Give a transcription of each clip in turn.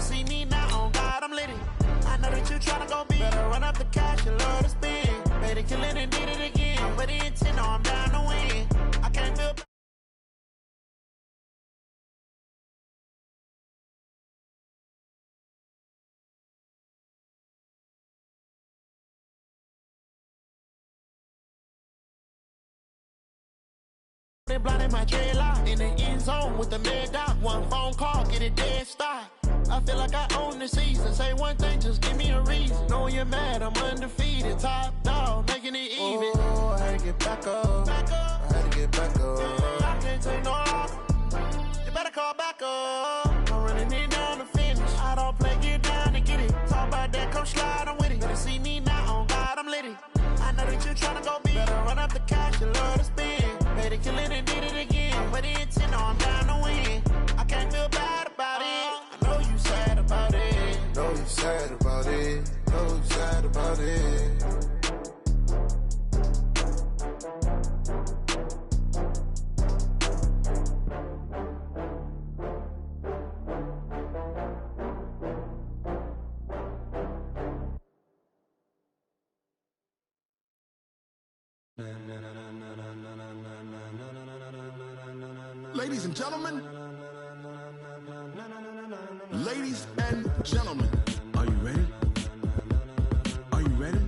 see me now, on God, I'm litty. I know that you tryna go big. Better run up the cash, you love to spend. Made it killing and did it again. But the intent, no, I'm down to win. I can't feel blind in my dreadlock. In the end zone with the mad dot. One phone call, get it dead stop. I feel like I own the season. Say one thing, just give me a reason. Knowing you're mad, I'm undefeated. Top dog, making it even. Oh, I had to get back up. I had to get back up. I can't take no loss. You better call back up. I'm running it down to finish. I don't play, get down to get it. Talk about that, come slide, I'm with it. Better see me now, on God, I'm litty. I know that you tryna go big. Better run up the cash, you love to spend. Made it, kill it, and did it again. But the intent, no, I'm down to win. I can't feel bad about it. I know you sad about it. Know you sad about it. Know you sad about it. Ladies and gentlemen, ladies and gentlemen, are you ready? Are you ready?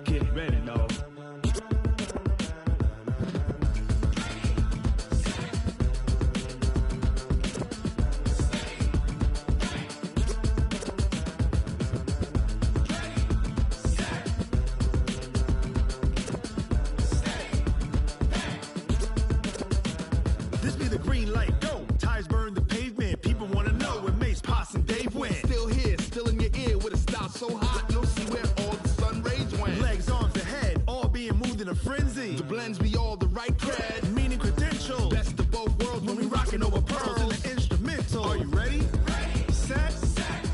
Get ready, dog. This be the green light, go. Tires burn the pavement. People wanna know where Mace, Poss, and Dave went. Still here, still in your ear with a style so hot, you'll see where all the sun rays went. Legs, arms, and head, all being moved in a frenzy. The blends be all the right cred, meaning credentials. Best of both worlds when we rockin' over pearls in the instrumental. Are you ready? Ready. Set.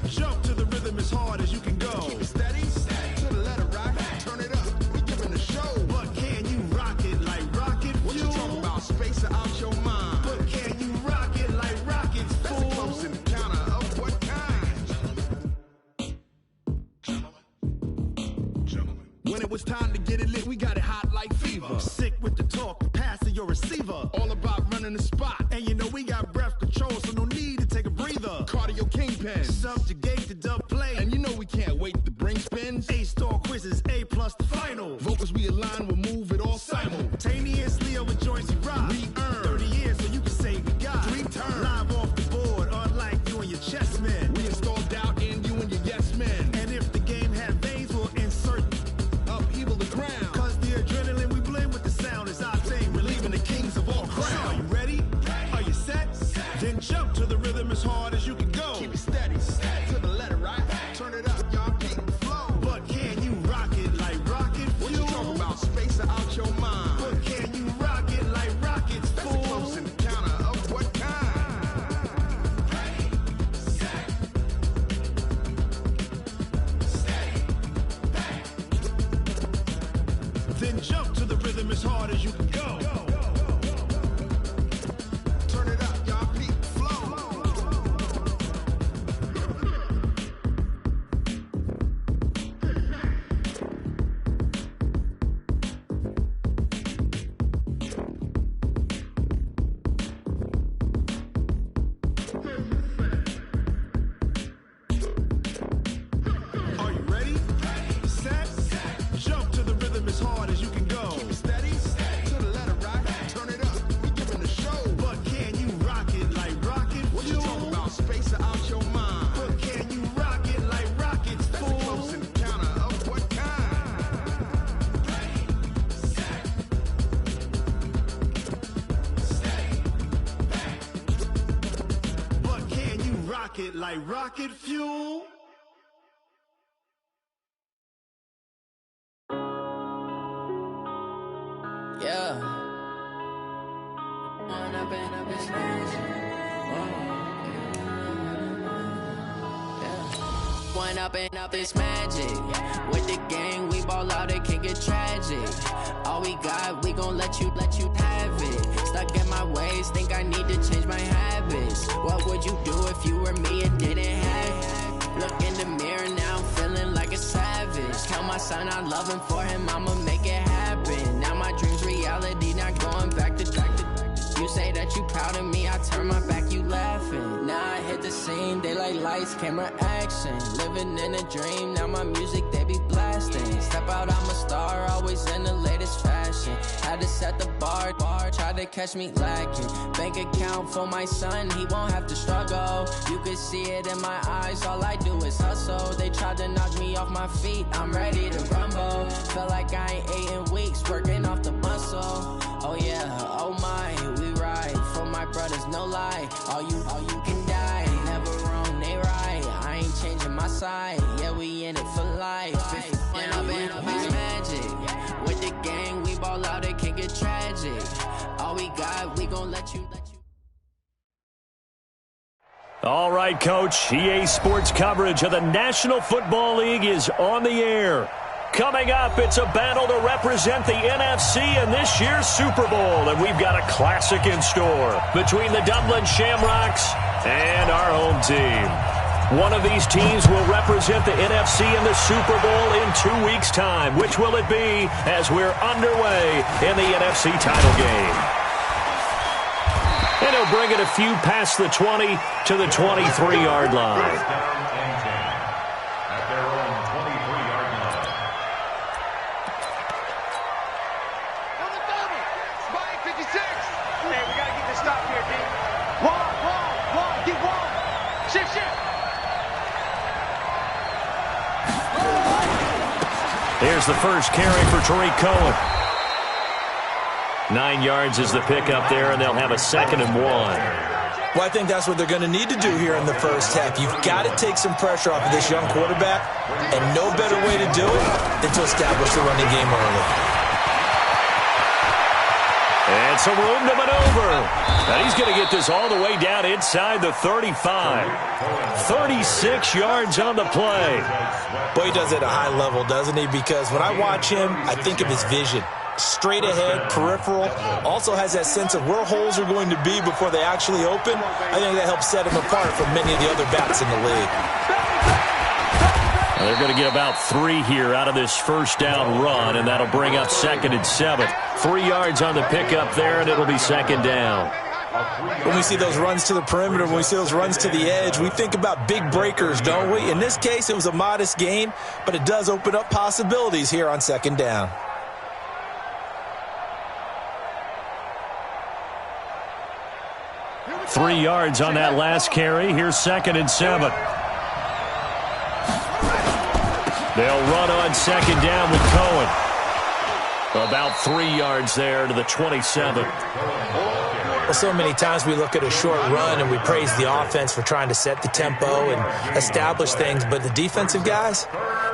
Jump to the rhythm as hard as you can go. Keep it steady. To the letter rock. Turn it up. We giving the show. But can you rock it like rocket fuel? What you talking about? Space out your mind. But can you rock it like rockets, fool? That's a close encounter of what kind? Gentlemen. When it was time to get it lit, we got it hot like fever. Sick with the talk, pass to your receiver. All about running the spot. And you know we got breath control, so no need to take a breather. Cardio kingpin. Subjugate the dub play. And you know we can't wait to bring spins. A-star quizzes, A+ the final. Vocals we align, we'll move it all simultaneously over joints we rock. We earn 30 years so you can say we got 3 turns. Live off the board, unlike you and your chess men. We install doubt in you and your yes men. And if the game had veins, we'll insert upheaval the ground. Cause the adrenaline we blend with the sound is our thing. Relieving the kings of all crowns. So are you ready? Are you set? Then jump to the rhythm as hard as you can go. Keep it steady. To the letter, right? Turn it up, y'all keep the flow. But can you rock it like rocket fuel? What you talking about? Space out your mind. But can you rock it like rockets, fool? That's a close encounter of what kind? Ready, set, steady, back. Then jump to the rhythm as hard as you can go. Turn it up, y'all keep the flow. Are you ready? Ready. Set. Jump to the rhythm as hard as you can go. Keep it steady. To the letter, right? Turn it up. We giving the show. But can you rock it like rocket fuel? What you talking about? Space out your mind. But can you rock it like rockets, fool? That's a close encounter of what kind? Ready, set, steady, back. But can you rock it like rocket fuel? Yeah. When I've been up this When up and up this magic. With the gang, we ball out, it can get tragic. All we got, we gon' let you have it. Stuck in my ways, think I need to change my habits. What would you do if you were me and my son, I love him, for him, I'ma make it happen. Now my dream's reality, not going back to. You say that you proud of me, I turn my back, you laughing. Now I hit the scene, they like lights, camera, action. Living in a dream, now my music, they be blasting. Step out, I'm a star, always in the latest fashion. Had to set the bar, try to catch me lacking. Bank account for my son, he won't have to struggle. You can see it in my eyes, all I do is hustle. They tried to knock me off my feet, I'm ready to rumble. Felt like I ain't ate in weeks, working off the muscle. Oh yeah, oh my, we ride for my brothers, no lie. All you can die, never wrong, they right. I ain't changing my side, yeah, we in it for life. When I've been magic, with the gang, we ball out, it can get tragic. All we got, we gon' let you. All right, Coach, EA Sports coverage of the National Football League is on the air. Coming up, it's a battle to represent the NFC in this year's Super Bowl, and we've got a classic in store between the Dublin Shamrocks and our home team. One of these teams will represent the NFC in the Super Bowl in 2 weeks' time. Which will it be as we're underway in the NFC title game? And he'll bring it a few past the 20 to the 23-yard line. Here's the first carry for Tariq Cohen. 9 yards is the pickup there, and they'll have a 2nd and 1. Well, I think that's what they're going to need to do here in the first half. You've got to take some pressure off of this young quarterback, and no better way to do it than to establish the running game early. And some room to maneuver. And he's going to get this all the way down inside the 35. 36 yards on the play. Boy, he does it at a high level, doesn't he? Because when I watch him, I think of his vision. Straight ahead, peripheral. Also has that sense of where holes are going to be before they actually open. I think that helps set him apart from many of the other backs in the league. Well, they're going to get about 3 here out of this first down run, and that'll bring up 2nd and 7. 3 yards on the pickup there, and it'll be 2nd down. When we see those runs to the perimeter, when we see those runs to the edge, we think about big breakers, don't we? In this case, it was a modest gain, but it does open up possibilities here on 2nd down. Three yards on that last carry. Here's 2nd and 7. They'll run on 2nd down with Cohen. About 3 yards there to the 27. Well, so many times we look at a short run and we praise the offense for trying to set the tempo and establish things, but the defensive guys,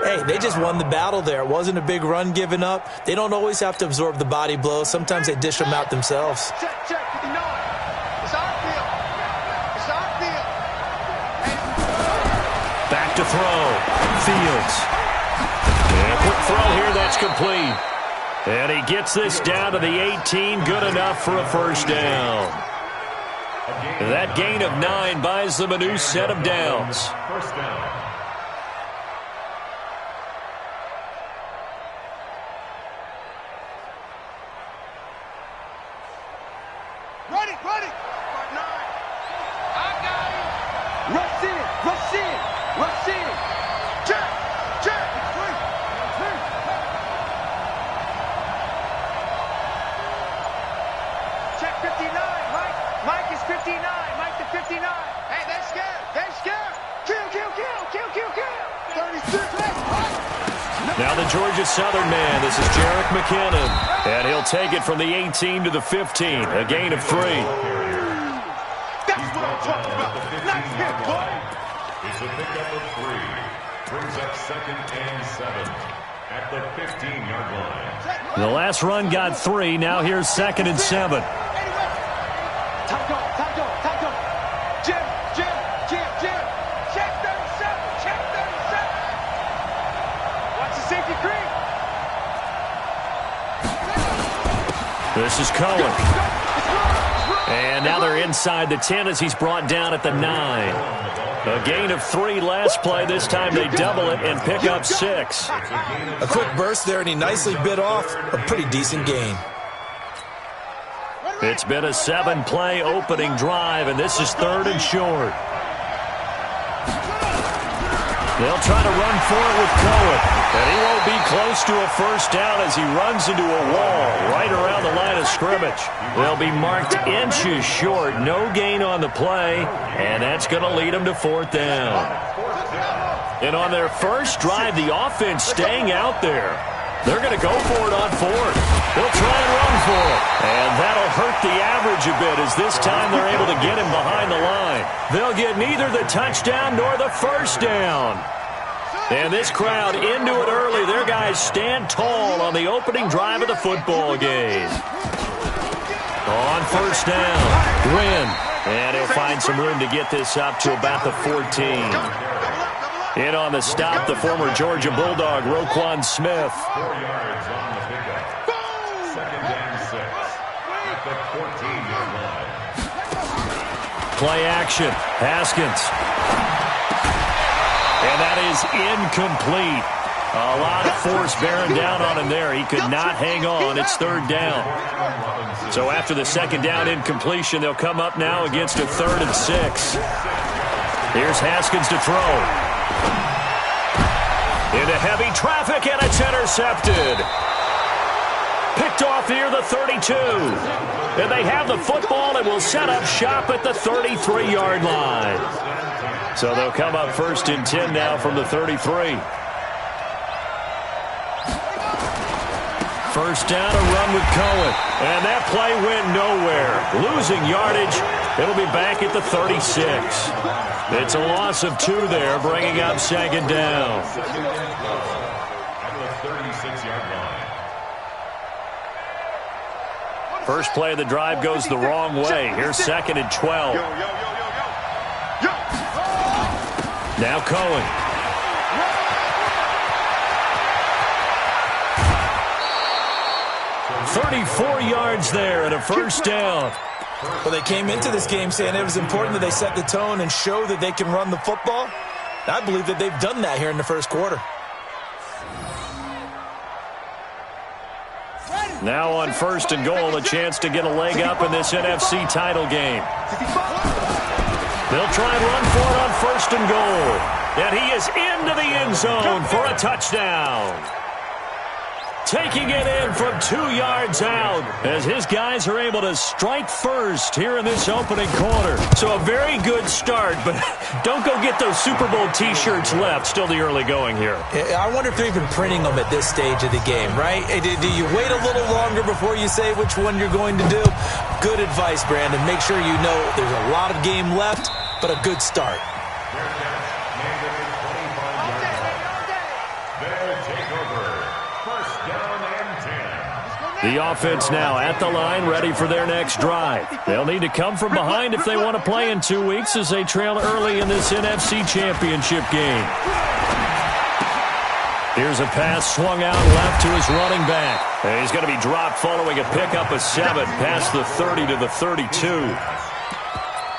hey, they just won the battle there. It wasn't a big run given up. They don't always have to absorb the body blows. Sometimes they dish them out themselves. Check. It's our field. Back to throw. Fields. And a quick throw here, that's complete. And he gets this down to the 18, good enough for a first down. That gain of 9 buys them a new set of downs. First down. Ready. I got him. Rush in. Check. Check 59, Mike. Mike is 59. Mike to 59. Hey, they're scared. Kill. 36. Now the Georgia Southern man. This is Jerick McKinnon. And he'll take it from the 18 to the 15. A gain of 3. That's what I'm talking about. Nice hit, boy. It's a pickup of 3. Brings up 2nd and 7 at the 15-yard line. The last run got 3. Now here's 2nd and 7. Top dog. Jim. Check 37. Watch the safety creep. This is Cohen. And now they're inside the 10 as he's brought down at the 9. A gain of 3 last play. This time they double it and pick up 6. A quick burst there, and he nicely bit off a pretty decent gain. It's been a 7-play opening drive, and this is 3rd and short. They'll try to run for it with Cohen, and he won't be close to a first down as he runs into a wall right around the line of scrimmage. They'll be marked inches short, no gain on the play, and that's going to lead them to 4th down. And on their first drive, the offense staying out there. They're going to go for it on 4th. They'll try and run for it. And that'll hurt the average a bit as this time they're able to get him behind the line. They'll get neither the touchdown nor the first down. And this crowd into it early. Their guys stand tall on the opening drive of the football game. On first down, Wynn. And he'll find some room to get this up to about the 14. In on the stop, the former Georgia Bulldog, Roquan Smith. 4 yards on the pickup. 2nd and 6 at the 14-yard line. Play action, Haskins. And that is incomplete. A lot of force bearing down on him there. He could not hang on. It's 3rd down. So after the 2nd down incompletion, they'll come up now against a 3rd and 6. Here's Haskins to throw. Into heavy traffic, and it's intercepted. Picked off near the 32. And they have the football and will set up shop at the 33-yard line. So they'll come up 1st and 10 now from the 33. First down, a run with Cohen. And that play went nowhere. Losing yardage. It'll be back at the 36. It's a loss of 2 there, bringing up 2nd down. At the 36-yard line. First play of the drive goes the wrong way. Here's 2nd and 12. Now Cohen. 34 yards there and a first down. Well, they came into this game saying it was important that they set the tone and show that they can run the football. I believe that they've done that here in the first quarter. Now on 1st and goal, a chance to get a leg up in this NFC title game. They'll try and run for it on 1st and goal. And he is into the end zone for a touchdown. Taking it in from 2 yards out as his guys are able to strike first here in this opening quarter. So a very good start, but don't go get those Super Bowl T-shirts left. Still the early going here. I wonder if they're even printing them at this stage of the game, right? Do you wait a little longer before you say which one you're going to do? Good advice, Brandon. Make sure you know there's a lot of game left, but a good start. The offense now at the line, ready for their next drive. They'll need to come from behind if they want to play in 2 weeks as they trail early in this NFC Championship game. Here's a pass swung out left to his running back. And he's going to be dropped following a pickup of 7 past the 30 to the 32.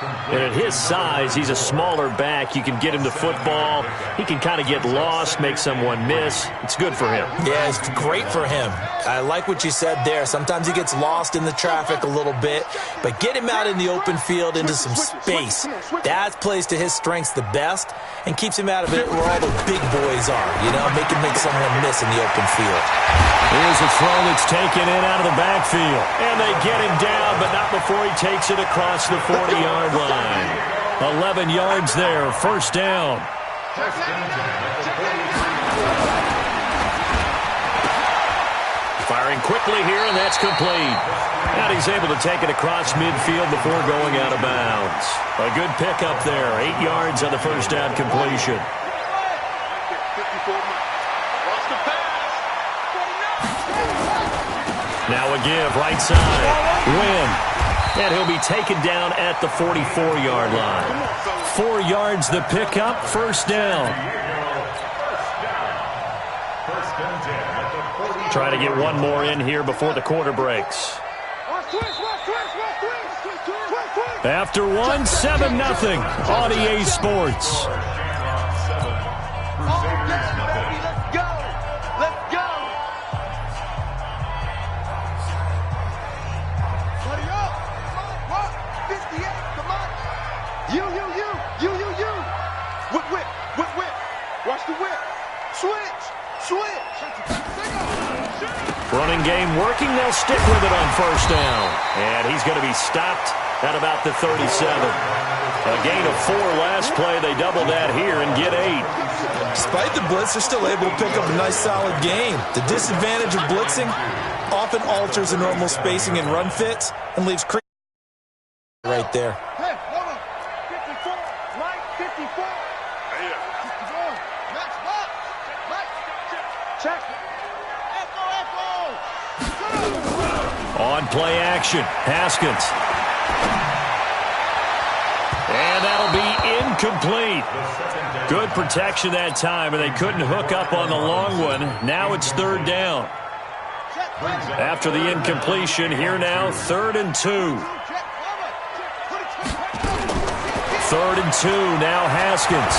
And at his size, he's a smaller back. You can get him the football. He can kind of get lost, make someone miss. It's good for him. Yeah, it's great for him. I like what you said there. Sometimes he gets lost in the traffic a little bit, but get him out in the open field into some space. That plays to his strengths the best and keeps him out of it where all the big boys are, you know, make someone miss in the open field. Here's a throw that's taken in out of the backfield. And they get him down, but not before he takes it across the 40-yard line. 11 yards there, first down. Firing quickly here, and that's complete. And he's able to take it across midfield before going out of bounds. A good pickup there, 8 yards on the first down completion. Now a give, right side. Win. And he'll be taken down at the 44-yard line. 4 yards the pickup, first down. Try to get one more in here before the quarter breaks. After one, 7-0 on EA Sports. Running game working. They'll stick with it on first down. And he's going to be stopped at about the 37. A gain of 4 last play. They double that here and get 8. Despite the blitz, they're still able to pick up a nice solid gain. The disadvantage of blitzing often alters the normal spacing and run fits and leaves right there. Hey, hold on. 54. Mike, 54. Next box. Mike, check. On play action, Haskins. And that'll be incomplete. Good protection that time, and they couldn't hook up on the long one. Now it's 3rd down. After the incompletion, here now, 3rd and 2. 3rd and 2, now Haskins.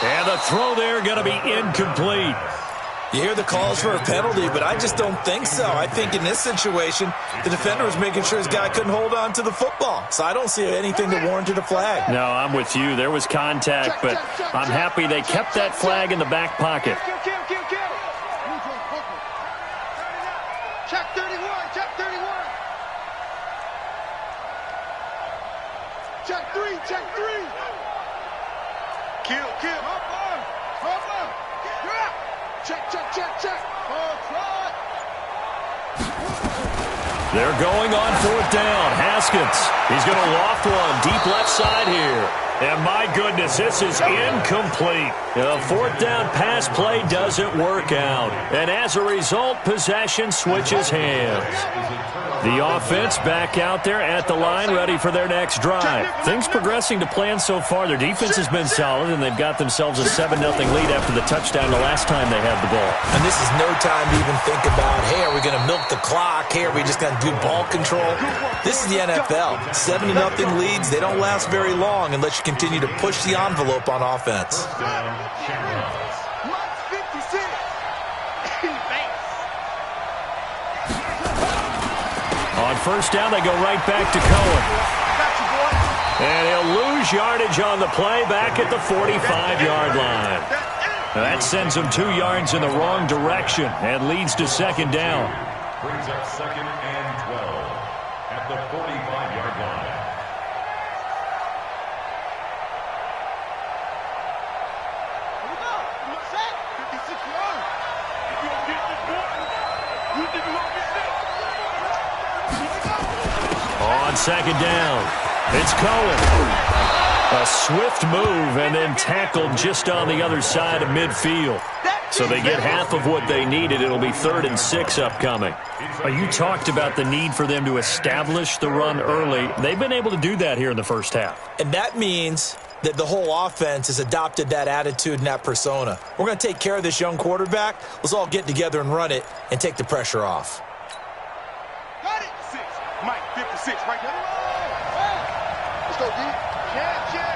And the throw there going to be incomplete. You hear the calls for a penalty, but I just don't think so. I think in this situation, the defender was making sure his guy couldn't hold on to the football. So I don't see anything that warranted a flag. No, I'm with you. There was contact, but I'm happy they kept that flag in the back pocket. Check 31, check 31. Check 3, check 3. Kill. Hop on. Check. They're going on 4th down. Haskins. He's going to loft one deep left side here. And my goodness, this is incomplete. The 4th down pass play doesn't work out. And as a result, possession switches hands. The offense back out there at the line, ready for their next drive. Things progressing to plan so far. Their defense has been solid, and they've got themselves a 7-0 lead after the touchdown the last time they had the ball. And this is no time to even think about, hey, are we going to milk the clock? Hey, are we just going to do ball control? This is the NFL. 7-0 leads, they don't last very long unless you continue to push the envelope on offense. On first down, they go right back to Cohen. And he'll lose yardage on the play back at the 45-yard line. That sends him 2 yards in the wrong direction and leads to 2nd down. Brings up 2nd and 12 at the 45-yard line. On 2nd down, it's Cohen. A swift move and then tackled just on the other side of midfield. So they get half of what they needed. It'll be 3rd and 6 upcoming. You talked about the need for them to establish the run early. They've been able to do that here in the first half. And that means that the whole offense has adopted that attitude and that persona. We're going to take care of this young quarterback. Let's all get together and run it and take the pressure off. Got it. 6. Mike, 56, right there. Let's go, D. Check.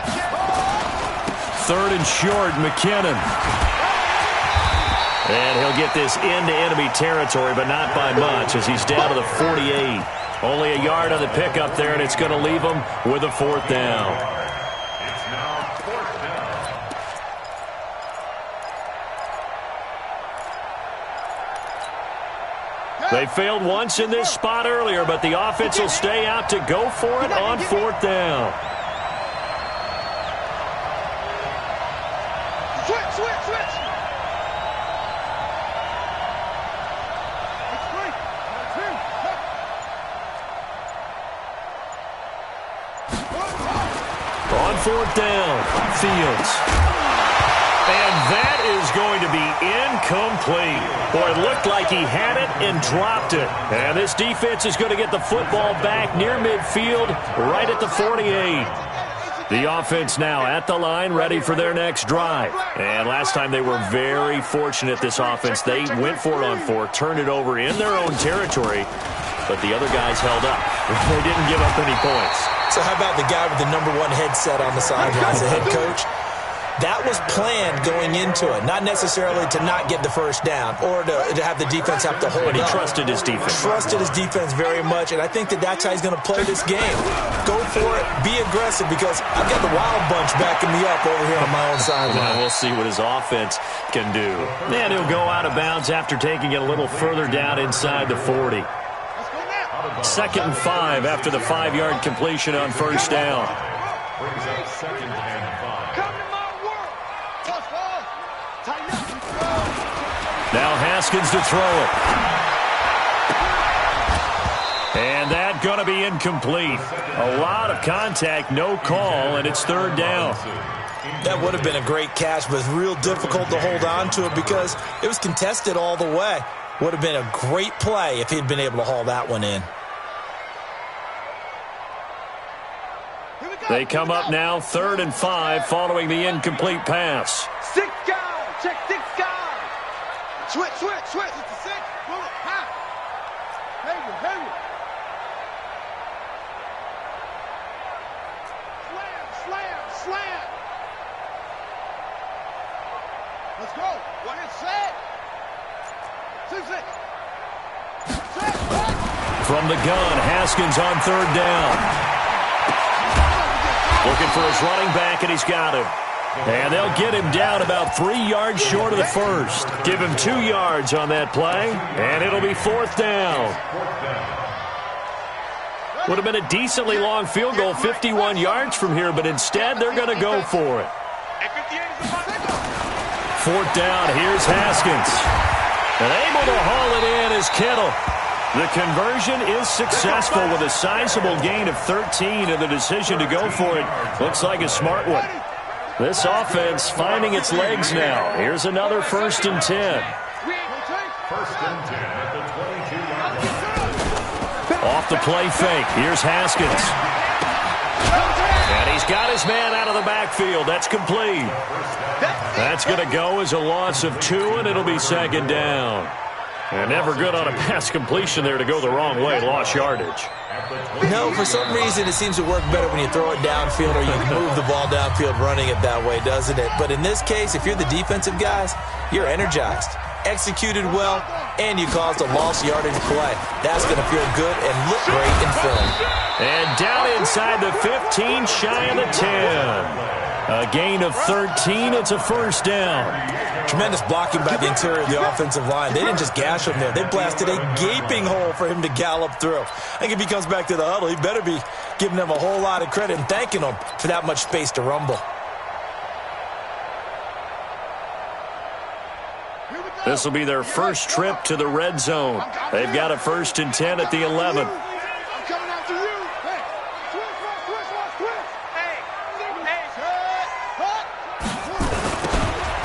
3rd and short, McKinnon. And he'll get this into enemy territory, but not by much as he's down to the 48. Only a yard on the pickup there, and it's going to leave him with a 4th down. It's now 4th down. They failed once in this spot earlier, but the offense will stay out to go for it on 4th down. Switch. On 4th down, Fields. And that is going to be incomplete. Boy, it looked like he had it and dropped it. And this defense is going to get the football back near midfield, right at the 48. The offense now at the line, ready for their next drive. And last time they were very fortunate, this offense. They went for it on 4, turned it over in their own territory, but the other guys held up. They didn't give up any points. So how about the guy with the #1 headset on the sidelines, the head coach? That was planned going into it, not necessarily to not get the first down or to have the defense have to hold And he up. trusted his defense. Trusted his defense very much, and I think that's how he's going to play this game. Go for it, be aggressive, because I've got the wild bunch backing me up over here on my own sideline. Well, we'll see what his offense can do. And he'll go out of bounds after taking it a little further down inside the 40. 2nd and 5 after the 5-yard completion on first down. Brings up 2nd and 5. Now Haskins to throw it. And that going to be incomplete. A lot of contact, no call, and it's 3rd down. That would have been a great catch, but it's real difficult to hold on to it because it was contested all the way. Would have been a great play if he'd been able to haul that one in. They come up now 3rd and 5 following the incomplete pass. 6 guys. Check 6 guys. Switch. It's the 6. Move it. High. Heavy. Slam. Let's go. 1 and set. 6. From the gun, Haskins on 3rd down. Looking for his running back, and he's got him. And they'll get him down about 3 yards short of the first. Give him 2 yards on that play, and it'll be 4th down. Would have been a decently long field goal, 51 yards from here, but instead they're going to go for it. 4th down, here's Haskins. And able to haul it in is Kittle. The conversion is successful with a sizable gain of 13, and the decision to go for it looks like a smart one. This offense finding its legs now. Here's another 1st and 10. 1st and 10 at the 22-yard line. Off the play fake. Here's Haskins. And he's got his man out of the backfield. That's complete. That's going to go as a loss of 2, and it'll be 2nd down. And never good on a pass completion there to go the wrong way. Lost yardage. No, for some reason it seems to work better when you throw it downfield or you can move the ball downfield running it that way, doesn't it? But in this case, if you're the defensive guys, you're energized, executed well, and you caused a lost yardage play. That's going to feel good and look great in film. And down inside the 15, shy of the 10. A gain of 13. It's a 1st down. Tremendous blocking by the interior of the offensive line. They didn't just gash him there. They blasted a gaping hole for him to gallop through. I think if he comes back to the huddle, he better be giving them a whole lot of credit and thanking them for that much space to rumble. This will be their first trip to the red zone. They've got a 1st and 10 at the 11.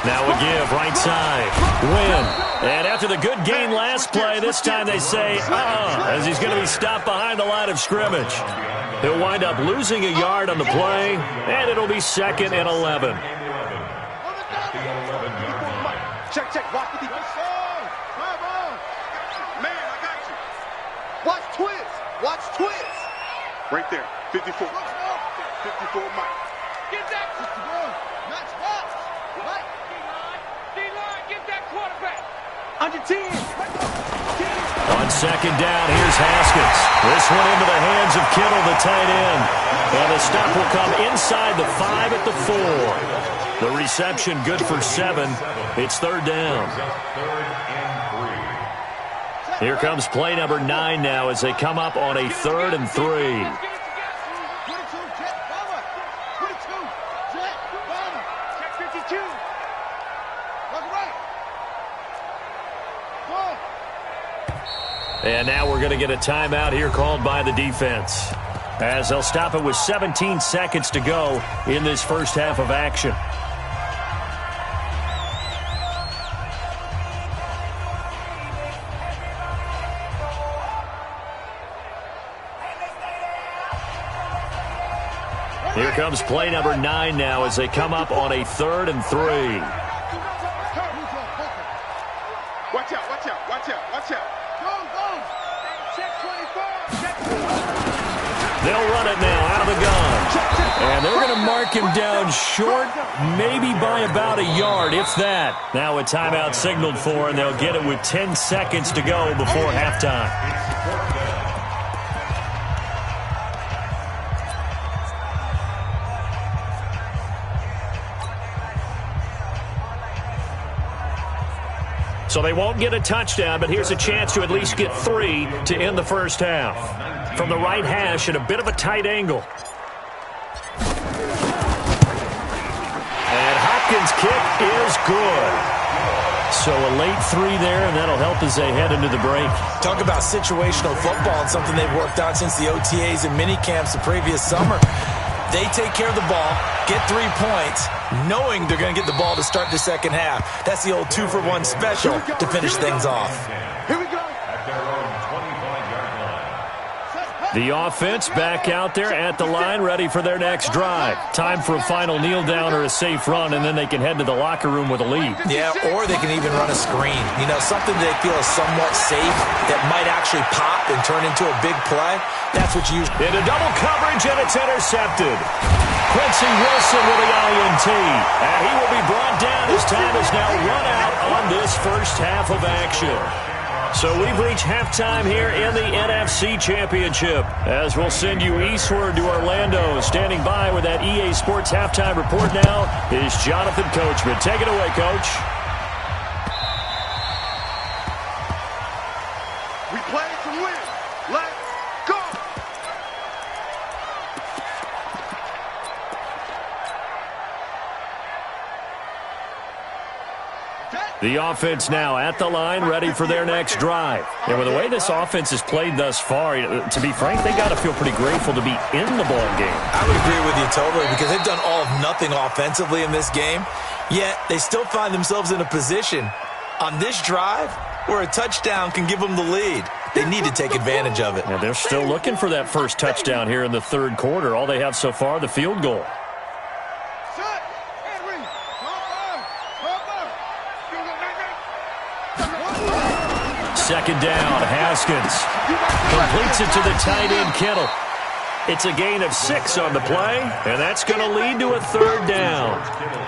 Now a give, right side. Win. And after the good gain last play, this time they say, as he's going to be stopped behind the line of scrimmage. He'll wind up losing a yard on the play, and it'll be 2nd and 11. Check. Watch with the man, I got you. Watch twist. Right there. 54. 54 Mike. Get that. Match box. Right. D-line, get that quarterback. Under 10. On 2nd down, here's Haskins. This one into the hands of Kittle, the tight end. And the stop will come inside the 5 at the 4. The reception good for 7. It's 3rd down. Here comes play number 9 now as they come up on a 3rd and 3. And now we're going to get a timeout here called by the defense, as they'll stop it with 17 seconds to go in this first half of action. Here comes play number 9 now as they come up on a 3rd and 3. Watch out. Go. Check 25. They'll run it now out of the gun. And they're going to mark him down short, maybe by about a yard, if that. Now a timeout signaled for, and they'll get it with 10 seconds to go before halftime. So they won't get a touchdown, but here's a chance to at least get 3 to end the first half. From the right hash at a bit of a tight angle. And Hopkins' kick is good. So a late 3 there, and that'll help as they head into the break. Talk about situational football and something they've worked on since the OTAs and mini camps the previous summer. They take care of the ball, get 3 points, knowing they're going to get the ball to start the second half. That's the old 2-for-1 special to finish things off. Here we go. The offense back out there at the line, ready for their next drive. Time for a final kneel down or a safe run, and then they can head to the locker room with a lead. Yeah, or they can even run a screen. You know, something they feel is somewhat safe that might actually pop and turn into a big play. That's what you use. Into double coverage, and it's intercepted. Quincy Wilson with the INT. And he will be brought down as time is now run out on this first half of action. So we've reached halftime here in the NFC Championship. As we'll send you eastward to Orlando. Standing by with that EA Sports halftime report now is Jonathan Coachman. Take it away, Coach. We play to win. Let's go. The offense now at the line, ready for their next drive. And with the way this offense has played thus far, to be frank, they got to feel pretty grateful to be in the ball game. I would agree with you totally because they've done all of nothing offensively in this game, yet they still find themselves in a position on this drive where a touchdown can give them the lead. They need to take advantage of it. And they're still looking for that first touchdown here in the third quarter. All they have so far, the field goal. Second down, Haskins completes it to the tight end, Kittle. It's a gain of 6 on the play, and that's going to lead to a third down.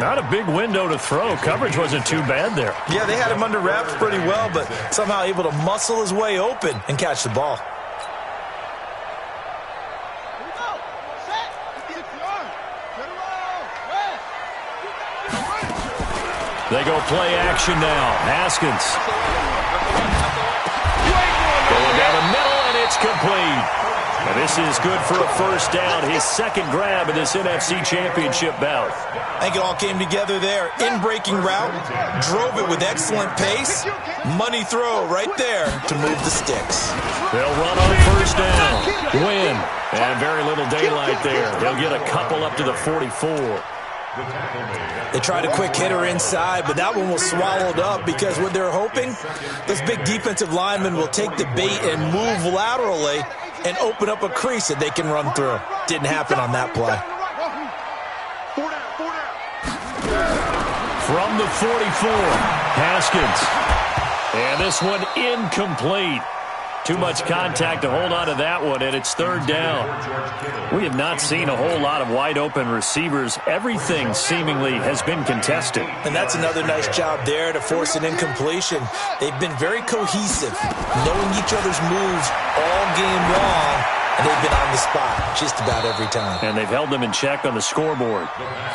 Not a big window to throw. Coverage wasn't too bad there. Yeah, they had him under wraps pretty well, but somehow able to muscle his way open and catch the ball. They go play action now. Haskins. Going down the middle, and it's complete. And this is good for a first down. His second grab in this NFC Championship bout. I think it all came together there. In-breaking route, drove it with excellent pace. Money throw right there to move the sticks. They'll run on first down. Win. And very little daylight there. They'll get a couple up to the 44. They tried a quick hitter inside, but that one was swallowed up because what they're hoping, this big defensive lineman will take the bait and move laterally and open up a crease that they can run through. Didn't happen on that play. From the 44, Haskins. And this one incomplete. Too much contact to hold on to that one, and it's third down. We have not seen a whole lot of wide-open receivers. Everything seemingly has been contested. And that's another nice job there to force an incompletion. They've been very cohesive, knowing each other's moves all game long, and they've been on the spot just about every time. And they've held them in check on the scoreboard.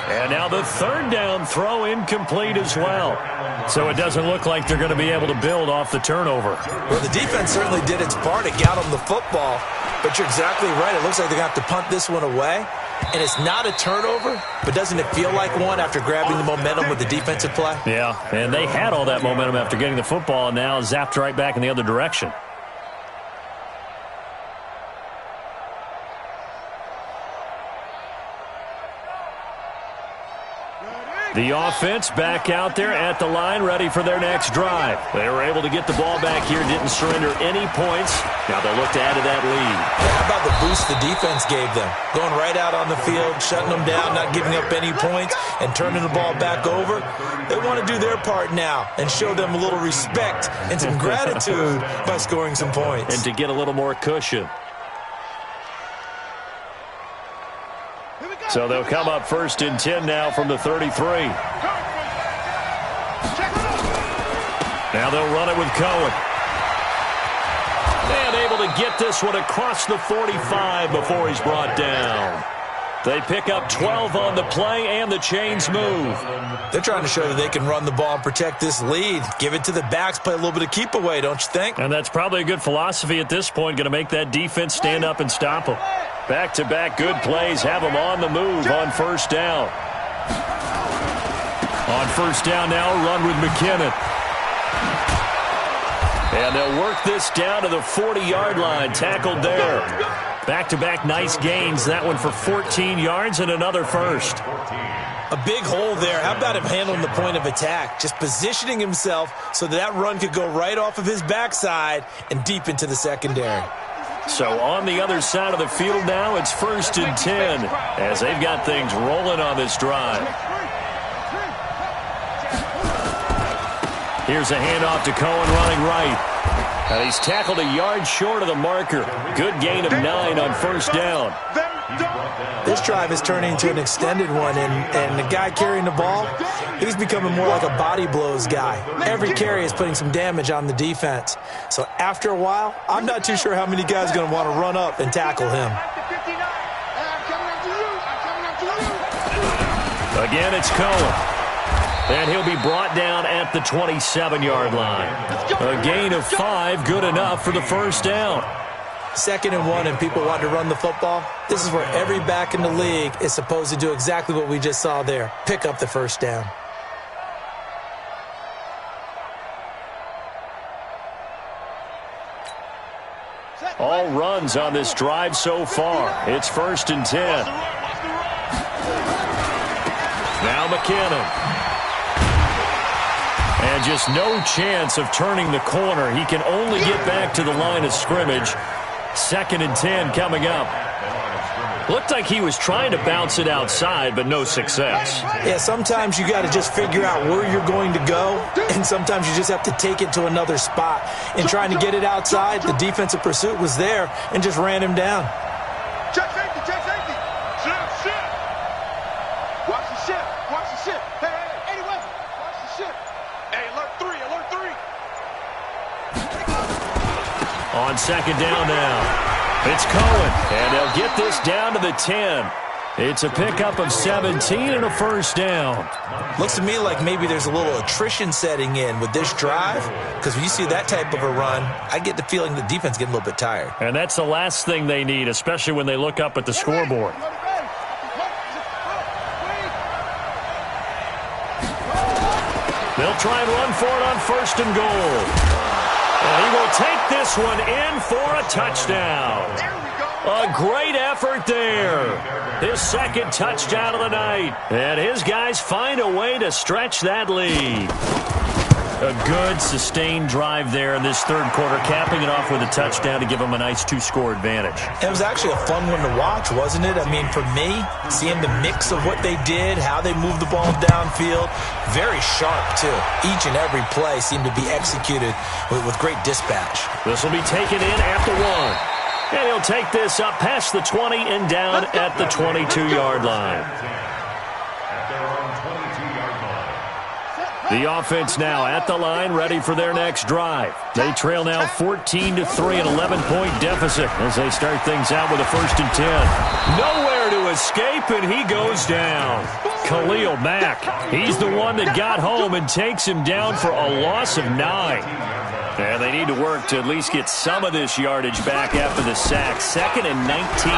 And now the third down throw incomplete as well. So it doesn't look like they're going to be able to build off the turnover. Well, the defense certainly did its part to get them the football, but you're exactly right. It looks like they're going to have to punt this one away. And it's not a turnover, but doesn't it feel like one after grabbing the momentum with the defensive play? Yeah, and they had all that momentum after getting the football and now zapped right back in the other direction. The offense back out there at the line, ready for their next drive. They were able to get the ball back here, didn't surrender any points. Now they'll look to add to that lead. How about the boost the defense gave them? Going right out on the field, shutting them down, not giving up any points, and turning the ball back over. They want to do their part now and show them a little respect and some gratitude by scoring some points. And to get a little more cushion. So they'll come up 1st and 10 now from the 33. Now they'll run it with Cohen. And able to get this one across the 45 before he's brought down. They pick up 12 on the play, and the chains move. They're trying to show that they can run the ball and protect this lead. Give it to the backs, play a little bit of keep away, don't you think? And that's probably a good philosophy at this point, going to make that defense stand up and stop them. Back-to-back good plays have them on the move on 1st down. On 1st down now, run with McKinnon. And they'll work this down to the 40-yard line, tackled there. Back-to-back nice gains, that one for 14 yards and another first. A big hole there. How about him handling the point of attack? Just positioning himself so that run could go right off of his backside and deep into the secondary. So on the other side of the field now, it's 1st and 10 as they've got things rolling on this drive. Here's a handoff to Cohen running right. And he's tackled a yard short of the marker. Good gain of 9 on 1st down. This drive is turning into an extended one, and the guy carrying the ball, he's becoming more like a body blows guy. Every carry is putting some damage on the defense. So after a while, I'm not too sure how many guys are going to want to run up and tackle him. Again, it's Cohen. And he'll be brought down at the 27-yard line. A gain of 5, good enough for the 1st down. 2nd and 1, and people want to run the football. This is where every back in the league is supposed to do exactly what we just saw there. Pick up the 1st down. All runs on this drive so far. It's 1st and 10. Now McKinnon. And just no chance of turning the corner. He can only get back to the line of scrimmage. 2nd and 10 coming up. Looked like he was trying to bounce it outside, but no success. Yeah, sometimes you got to just figure out where you're going to go, and sometimes you just have to take it to another spot. In trying to get it outside, the defensive pursuit was there and just ran him down. Check safety, check safety. Ship. Watch the ship, watch the ship. Hey, anyway, watch the ship. Hey, alert 3, alert 3. On 2nd down now. It's Cohen, and they'll get this down to the 10. It's a pickup of 17 and a 1st down. Looks to me like maybe there's a little attrition setting in with this drive, because when you see that type of a run, I get the feeling the defense getting a little bit tired. And that's the last thing they need, especially when they look up at the scoreboard. They'll try and run for it on 1st and goal. And he will take this one in for a touchdown. A great effort there. His 2nd touchdown of the night. And his guys find a way to stretch that lead. A good, sustained drive there in this 3rd quarter, capping it off with a touchdown to give them a nice 2-score advantage. It was actually a fun one to watch, wasn't it? I mean, for me, seeing the mix of what they did, how they moved the ball downfield, very sharp, too. Each and every play seemed to be executed with great dispatch. This will be taken in at the 1. And he'll take this up past the 20 and down at the 22-yard line. The offense now at the line, ready for their next drive. They trail now 14-3, an 11-point deficit as they start things out with a 1st and 10. Nowhere to escape, and he goes down. Khalil Mack, he's the one that got home and takes him down for a loss of 9. And they need to work to at least get some of this yardage back after the sack. 2nd and 19.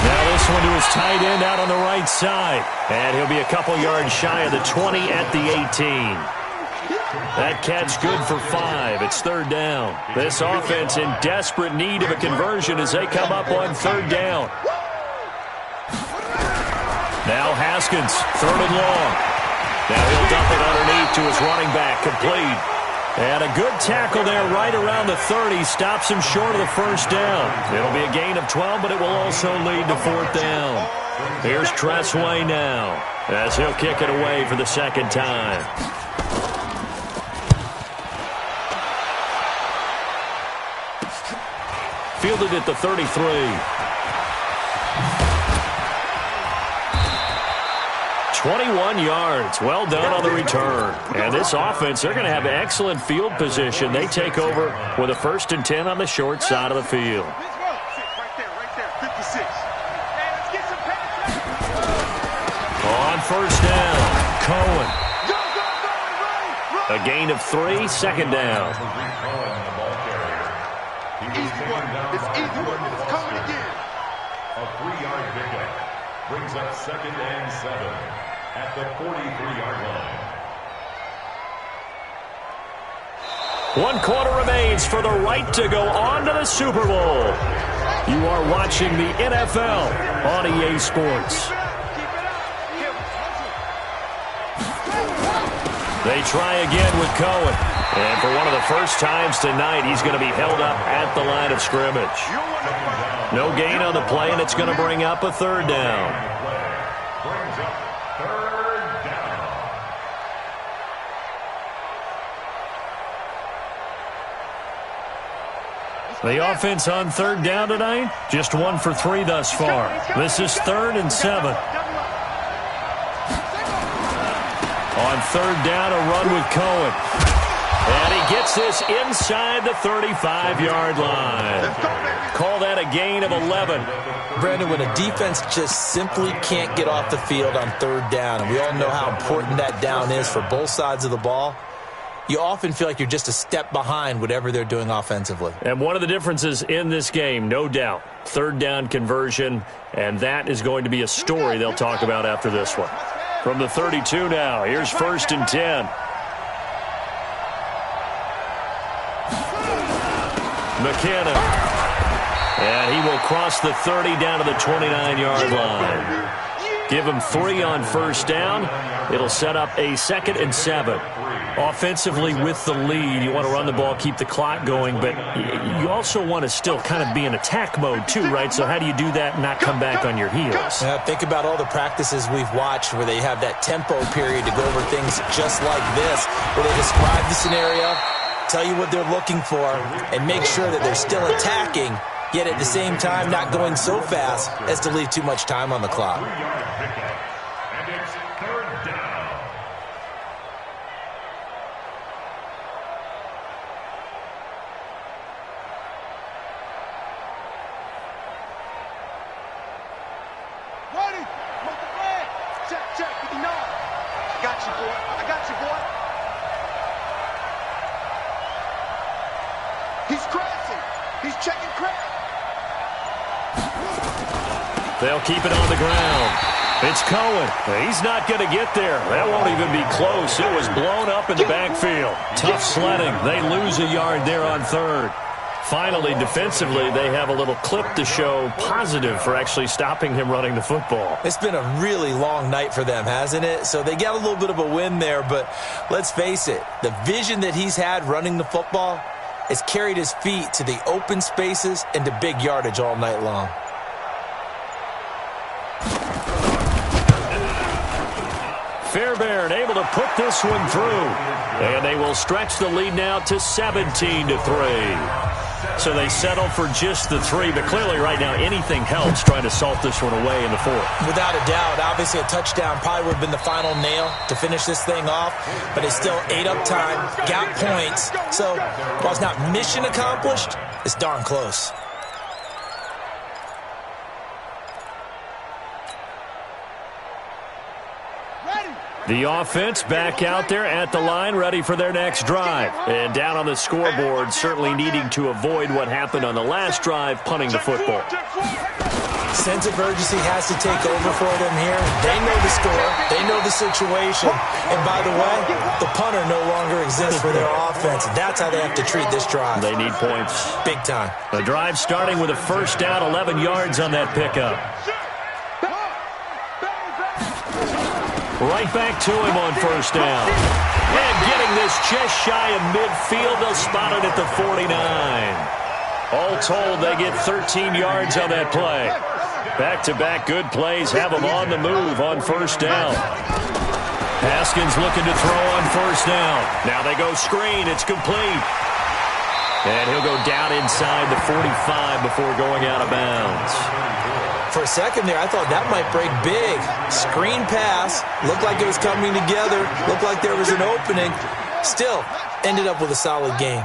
Now this one to his tight end out on the right side. And he'll be a couple yards shy of the 20 at the 18. That catch good for 5. It's 3rd down. This offense in desperate need of a conversion as they come up on 3rd down. Now Haskins, 3rd and long. Now he'll dump it underneath to his running back, complete. And a good tackle there right around the 30. Stops him short of the 1st down. It'll be a gain of 12, but it will also lead to 4th down. Here's Tressway now as he'll kick it away for the 2nd time. Fielded at the 33. 21 yards. Well done on the return. And this offense, they're going to have excellent field position. They take over with a 1st and 10 on the short side of the field. On 1st down, Cohen. A gain of 3, 2nd down. It's easy one. It's coming again. A 3-yard pickup brings up 2nd and 7 at the 43-yard line. 1 quarter remains for the right to go on to the Super Bowl. You are watching the NFL on EA Sports. They try again with Cohen. And for one of the first times tonight, he's going to be held up at the line of scrimmage. No gain on the play, and it's going to bring up a 3rd down. Brings up 3rd down. The offense on 3rd down tonight, just 1 for 3 thus far. This is 3rd and 7. On 3rd down, a run with Cohen. And he gets this inside the 35-yard line. Call that a gain of 11. Brandon, when a defense just simply can't get off the field on 3rd down, and we all know how important that down is for both sides of the ball, you often feel like you're just a step behind whatever they're doing offensively. And one of the differences in this game, no doubt, 3rd down conversion, and that is going to be a story they'll talk about after this one. From the 32 now, here's 1st and 10. McKinnon. And he will cross the 30 down to the 29-yard line. Give him 3 on 1st down. It'll set up a 2nd and 7. Offensively with the lead, you want to run the ball, keep the clock going, but you also want to still kind of be in attack mode too, right? So how do you do that and not come back on your heels? Yeah, think about all the practices we've watched where they have that tempo period to go over things just like this, where they describe the scenario, tell you what they're looking for, and make sure that they're still attacking, yet at the same time not going so fast as to leave too much time on the clock. And it's 3rd down. Ready? With the flag. Check, 59. I got you, boy. I got you, boy. He's crashing. He's checking crash. They'll keep it on the ground. It's Cohen. He's not going to get there. That won't even be close. It was blown up in the backfield. Tough sledding. They lose a yard there on 3rd. Finally, defensively, they have a little clip to show positive for actually stopping him running the football. It's been a really long night for them, hasn't it? So they got a little bit of a win there, but let's face it, the vision that he's had running the football has carried his feet to the open spaces and to big yardage all night long. Fairbairn able to put this one through. And they will stretch the lead now to 17-3. So they settle for just the 3, but clearly right now anything helps trying to salt this one away in the 4th. Without a doubt, obviously a touchdown probably would have been the final nail to finish this thing off, but it's still ate up time, got points. So while it's not mission accomplished, it's darn close. The offense back out there at the line, ready for their next drive. And down on the scoreboard, certainly needing to avoid what happened on the last drive, punting the football. Sense of urgency has to take over for them here. They know the score. They know the situation. And by the way, the punter no longer exists for their offense. That's how they have to treat this drive. They need points. Big time. The drive starting with a 1st down, 11 yards on that pickup. Right back to him on 1st down. And getting this just shy of midfield, they'll spot it at the 49. All told, they get 13 yards on that play. Back-to-back good plays have them on the move on 1st down. Haskins looking to throw on 1st down. Now they go screen. It's complete. And he'll go down inside the 45 before going out of bounds. For a second there, I thought that might break big. Screen pass. Looked like it was coming together. Looked like there was an opening. Still, ended up with a solid game.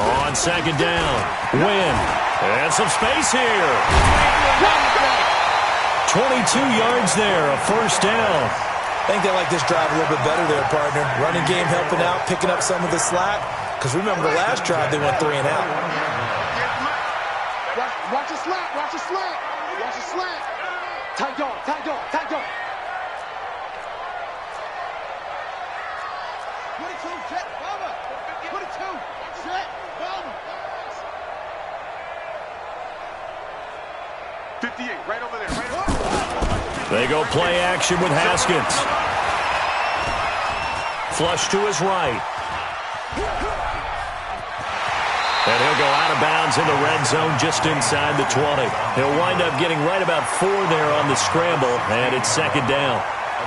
On second down, Wynn. And some space here. 22 yards there, a first down. I think they like this drive a little bit better there, partner. Running game helping out, picking up some of the slack. Because remember the last drive, they went 3 and out. Watch the slant, watch the slant, watch the slant. Tight dog, tight dog, tight dog. 22, jet, bomber. 22, jet, bomber. 58, right over there, right over there. They go play action with Haskins. Flush to his right. And he'll go out of bounds in the red zone just inside the 20. He'll wind up getting right about 4 there on the scramble, and it's second down.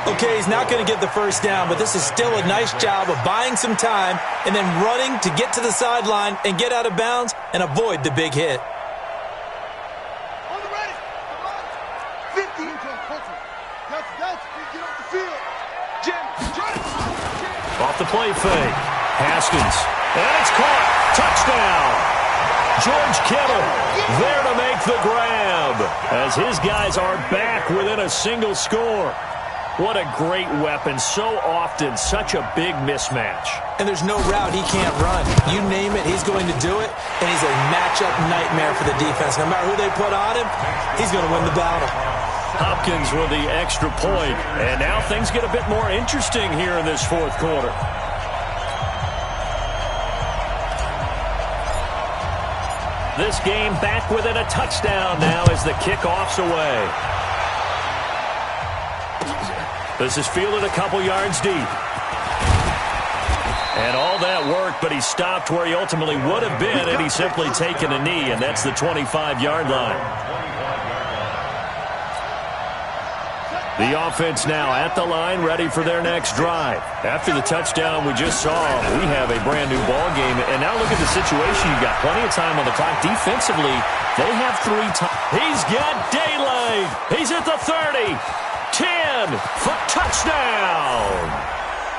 Okay, he's not going to get the first down, but this is still a nice job of buying some time and then running to get to the sideline and get out of bounds and avoid the big hit. On the ready. 50. That's get off the field. Jim, Off the play fake. Haskins. And it's caught. Touchdown. George Kittle there to make the grab as his guys are back within a single score. What a great weapon. So often, such a big mismatch. And there's no route he can't run. You name it, he's going to do it, and he's a matchup nightmare for the defense. No matter who they put on him, he's going to win the battle. Hopkins with the extra point. And now things get a bit more interesting here in this fourth quarter. This game back within a touchdown now as the kickoff's away. This is fielded a couple yards deep. And all that worked, but he stopped where he ultimately would have been, and he's simply taken a knee, and that's the 25-yard line. The offense now at the line, ready for their next drive. After the touchdown we just saw, we have a brand-new ball game. And now look at the situation. You've got plenty of time on the clock. Defensively, they have 3 times. He's got daylight. He's at the 30. 10 for touchdown.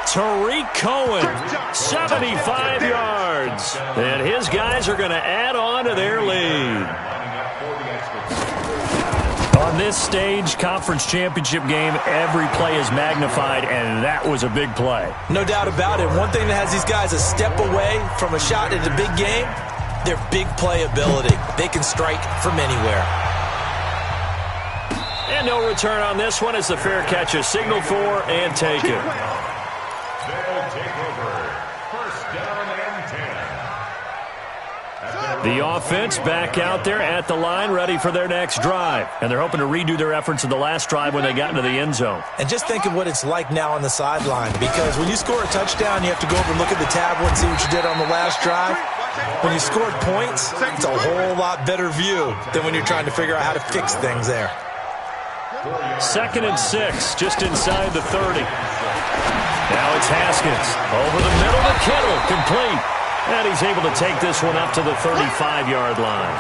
Tariq Cohen, 75 yards. And his guys are going to add on to their lead. On this stage, conference championship game, every play is magnified, and that was a big play. No doubt about it. One thing that has these guys a step away from a shot at a big game, their big play ability. They can strike from anywhere. And no return on this one as the fair catch is signaled for and taken. They'll take over. First down and 10. The offense back out there at the line, ready for their next drive. And they're hoping to redo their efforts in the last drive when they got into the end zone. And just think of what it's like now on the sideline, because when you score a touchdown, you have to go over and look at the tablet and see what you did on the last drive. When you scored points, it's a whole lot better view than when you're trying to figure out how to fix things there. 2nd and 6, just inside the 30. Now it's Haskins. Over the middle to Kittle, complete. And he's able to take this one up to the 35-yard line.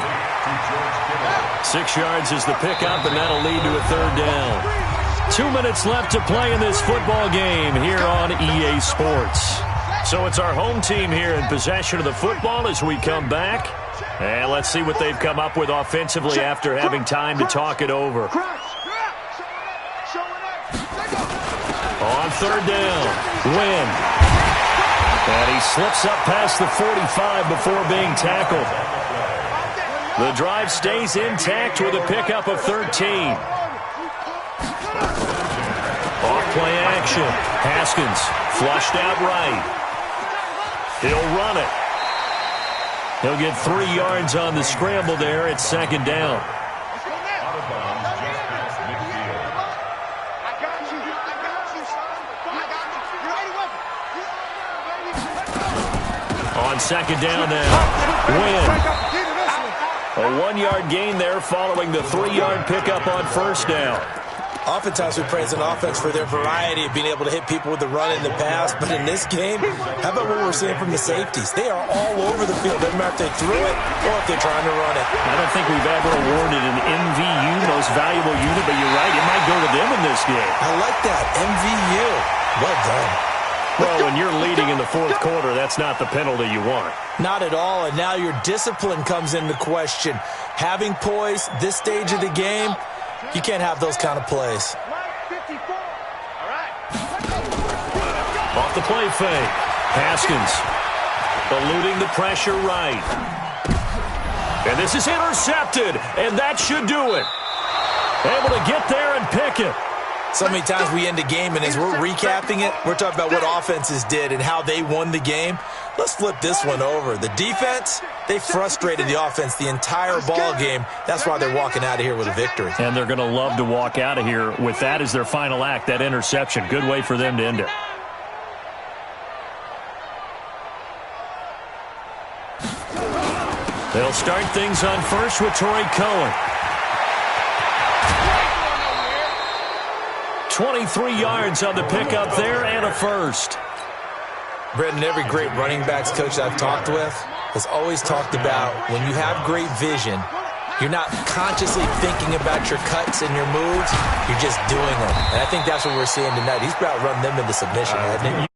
6 yards is the pickup, and that'll lead to a 3rd down. 2 minutes left to play in this football game here on EA Sports. So it's our home team here in possession of the football as we come back. And let's see what they've come up with offensively after having time to talk it over. On 3rd down, Wynn. And he slips up past the 45 before being tackled. The drive stays intact with a pickup of 13. Off play action. Haskins flushed out right. He'll run it. He'll get 3 yards on the scramble there at 2nd down. On 2nd down now, Wynn. A 1-yard gain there following the 3-yard pickup on 1st down. Oftentimes we praise an offense for their variety of being able to hit people with the run in the pass, but in this game, how about what we're seeing from the safeties? They are all over the field. Doesn't matter if they threw it or if they're trying to run it. I don't think we've ever awarded an MVU, most valuable unit, but you're right, it might go to them in this game. I like that, MVU. Well done. Well, when you're leading in the fourth quarter, that's not the penalty you want. Not at all, and now your discipline comes into question. Having poise this stage of the game, you can't have those kind of plays. Off the play fake. Haskins eluding the pressure right. And this is intercepted, and that should do it. Able to get there and pick it. So many times we end a game, and as we're recapping it, we're talking about what offenses did and how they won the game. Let's flip this one over. The defense, they frustrated the offense the entire ball game. That's why they're walking out of here with a victory. And they're going to love to walk out of here with that as their final act, that interception. Good way for them to end it. They'll start things on first with Torrey Cohen. 23 yards on the pickup there and a first. Brendan, every great running backs coach I've talked with has always talked about when you have great vision, you're not consciously thinking about your cuts and your moves, you're just doing them. And I think that's what we're seeing tonight. He's about to run them into submission, hasn't he?